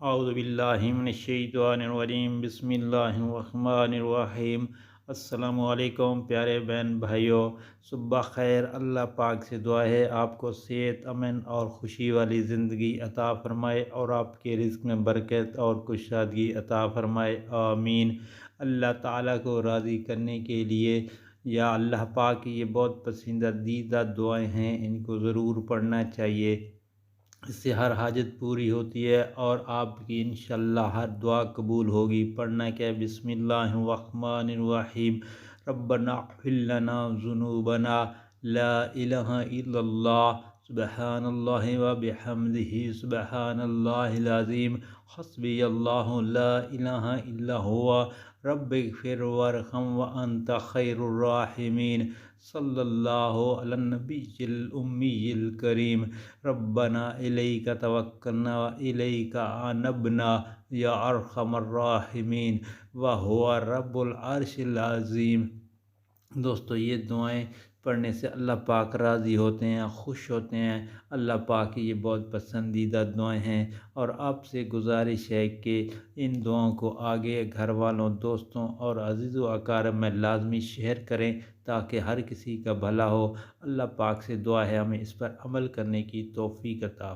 اعوذ باللہ من الشیطان الرجیم، بسم اللہ الرحمن الرحیم۔ السلام علیکم پیارے بہن بھائیوں، صبح خیر۔ اللہ پاک سے دعا ہے آپ کو صحت، امن اور خوشی والی زندگی عطا فرمائے اور آپ کے رزق میں برکت اور کشادگی عطا فرمائے، آمین۔ اللہ تعالیٰ کو راضی کرنے کے لیے یا اللہ پاک کی یہ بہت پسندیدہ دعائیں ہیں، ان کو ضرور پڑھنا چاہیے، اس سے ہر حاجت پوری ہوتی ہے اور آپ کی انشاءاللہ ہر دعا قبول ہوگی۔ پڑھنا کیا ہے؟ بسم اللہ الرحمن الرحیم۔ ربنا اغفر لنا ذنوبنا، لا الہ الا اللہ، سبحان اللہ و بحمدہ، سبحان اللہ العظیم، حسبی اللہ لا الہ الا ہوا، رب اغفر وارحم وانت خیر الراحمین، صلی اللہ علی النبی الامی الکریم۔ ربنا الیک توکلنا و الیک انبنا یا ارحم الراحمین وہو رب العرش العظیم۔ دوستو، یہ دعائیں پڑھنے سے اللہ پاک راضی ہوتے ہیں، خوش ہوتے ہیں۔ اللہ پاک کی یہ بہت پسندیدہ دعائیں ہیں اور آپ سے گزارش ہے کہ ان دعاؤں کو آگے گھر والوں، دوستوں اور عزیز و اقارب میں لازمی شیئر کریں تاکہ ہر کسی کا بھلا ہو۔ اللہ پاک سے دعا ہے ہمیں اس پر عمل کرنے کی توفیق عطا